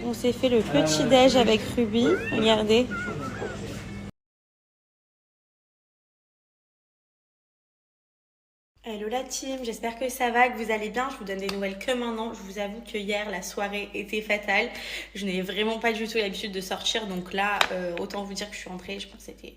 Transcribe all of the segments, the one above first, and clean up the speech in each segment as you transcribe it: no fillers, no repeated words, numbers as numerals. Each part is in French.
On s'est fait le petit déj avec Ruby, regardez. Hello la team, j'espère que ça va, que vous allez bien. Je vous donne des nouvelles que maintenant. Je vous avoue que hier, la soirée était fatale. Je n'ai vraiment pas du tout l'habitude de sortir. Donc là, autant vous dire que je suis rentrée, je pense que c'était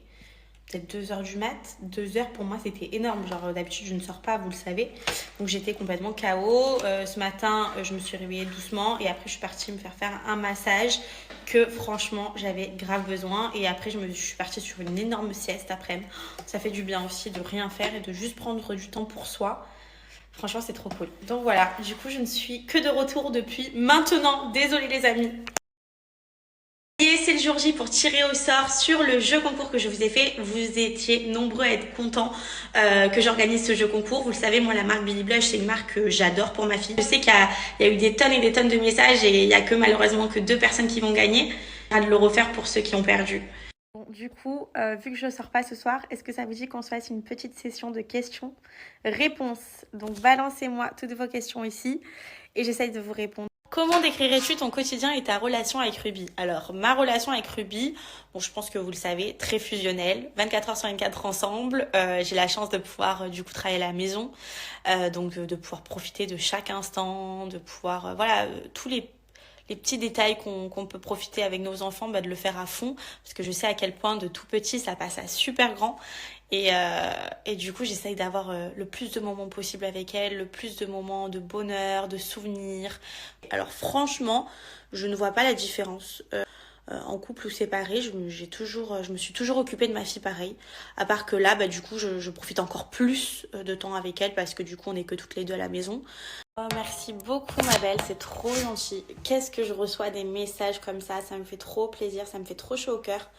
peut-être 2 heures du mat. 2 heures pour moi, c'était énorme. Genre d'habitude, je ne sors pas, vous le savez. Donc j'étais complètement KO. Ce matin, je me suis réveillée doucement. Et après, je suis partie me faire un massage que franchement, j'avais grave besoin. Et après, je suis partie sur une énorme sieste après-midi. Ça fait du bien aussi de rien faire et de juste prendre du temps pour soi. Franchement, c'est trop cool. Donc voilà, du coup, je ne suis que de retour depuis maintenant. Désolée les amis. Et c'est le jour J pour tirer au sort sur le jeu concours que je vous ai fait. Vous étiez nombreux à être contents que j'organise ce jeu concours. Vous le savez, moi, la marque Billy Blush, c'est une marque que j'adore pour ma fille. Je sais qu'il y a eu des tonnes et des tonnes de messages et il n'y a que malheureusement que 2 personnes qui vont gagner. À de le refaire pour ceux qui ont perdu. Bon, du coup, vu que je ne sors pas ce soir, est-ce que ça vous dit qu'on se fasse une petite session de questions-réponses? Donc, balancez-moi toutes vos questions ici et j'essaye de vous répondre. Comment décrirais-tu ton quotidien et ta relation avec Ruby? Alors, ma relation avec Ruby, bon, je pense que vous le savez, très fusionnelle, 24 heures sur 24 ensemble. J'ai la chance de pouvoir du coup travailler à la maison, donc de pouvoir profiter de chaque instant, de pouvoir, voilà, tous les petits détails qu'on peut profiter avec nos enfants, bah, de le faire à fond, parce que je sais à quel point de tout petit, ça passe à super grand. Et du coup, j'essaye d'avoir le plus de moments possible avec elle, le plus de moments de bonheur, de souvenirs. Alors franchement, je ne vois pas la différence. En couple ou séparé, je me suis toujours occupée de ma fille pareil. À part que là, bah, du coup, je profite encore plus de temps avec elle parce que du coup, on n'est que toutes les deux à la maison. Oh, merci beaucoup ma belle, c'est trop gentil. Qu'est-ce que je reçois des messages comme ça me fait trop plaisir, ça me fait trop chaud au cœur.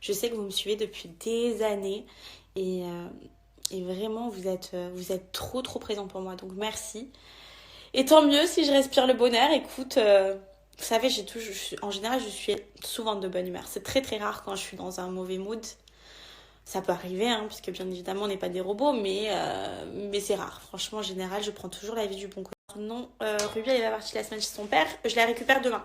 Je sais que vous me suivez depuis des années et, euh, et vraiment vous êtes trop trop présent pour moi, donc merci. Et tant mieux si je respire le bonheur, écoute, vous savez, en général je suis souvent de bonne humeur. C'est très très rare quand je suis dans un mauvais mood. Ça peut arriver, hein, parce que bien évidemment on n'est pas des robots, mais c'est rare. Franchement, en général, je prends toujours la vie du bon côté. Non, Ruby, elle va partir la semaine chez son père. Je la récupère demain.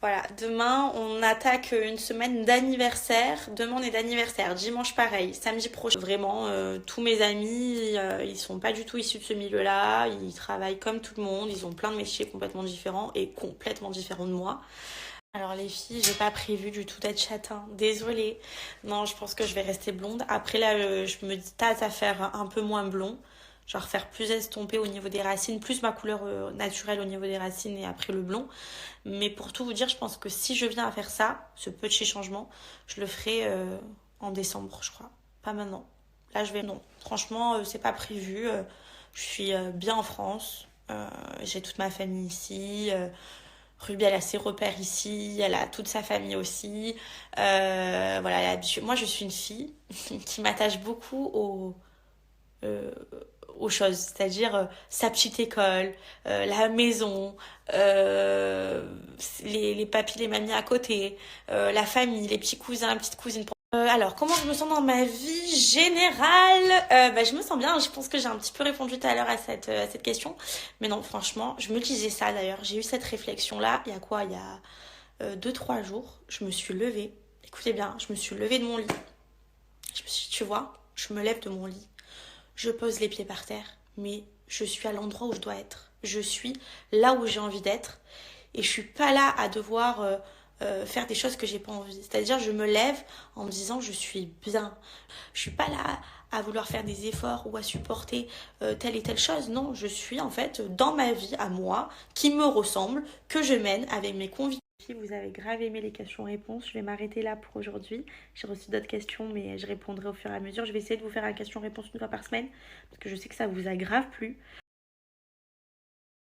Voilà, demain, on attaque une semaine d'anniversaire. Demain, on est d'anniversaire. Dimanche, pareil. Samedi prochain. Vraiment, tous mes amis, ils sont pas du tout issus de ce milieu-là. Ils travaillent comme tout le monde. Ils ont plein de métiers complètement différents et complètement différents de moi. Alors les filles, j'ai pas prévu du tout d'être châtain. Désolée. Non, je pense que je vais rester blonde. Après là, je me tâte à faire un peu moins blond. Genre faire plus estompé au niveau des racines, plus ma couleur naturelle au niveau des racines et après le blond. Mais pour tout vous dire, je pense que si je viens à faire ça, ce petit changement, je le ferai en décembre, je crois. Pas maintenant. Là, je vais... Non, franchement, c'est pas prévu. Je suis bien en France. J'ai toute ma famille ici. Ruby, elle a ses repères ici, elle a toute sa famille aussi. Voilà, elle est habituée. Moi, je suis une fille qui m'attache beaucoup euh, aux choses, c'est-à-dire sa petite école, la maison, les papis, les mamies à côté, la famille, les petits cousins, les petites cousines. Alors, comment je me sens dans ma vie générale? Bah, je me sens bien. Je pense que j'ai un petit peu répondu tout à l'heure à cette question. Mais non, franchement, je me disais ça d'ailleurs. J'ai eu cette réflexion-là. Il y a quoi? Il y a 2, 3 jours. Je me suis levée. Écoutez bien, je me suis levée de mon lit. Je me suis dit, tu vois, je me lève de mon lit. Je pose les pieds par terre. Mais je suis à l'endroit où je dois être. Je suis là où j'ai envie d'être. Et je suis pas là à devoir faire des choses que j'ai pas envie. C'est-à-dire, je me lève en me disant je suis bien. Je suis pas là à vouloir faire des efforts ou à supporter telle et telle chose. Non, je suis en fait dans ma vie à moi, qui me ressemble, que je mène avec mes convictions. Si vous avez grave aimé les questions-réponses, je vais m'arrêter là pour aujourd'hui. J'ai reçu d'autres questions, mais je répondrai au fur et à mesure. Je vais essayer de vous faire un question-réponse 1 fois par semaine, parce que je sais que ça vous a grave plu.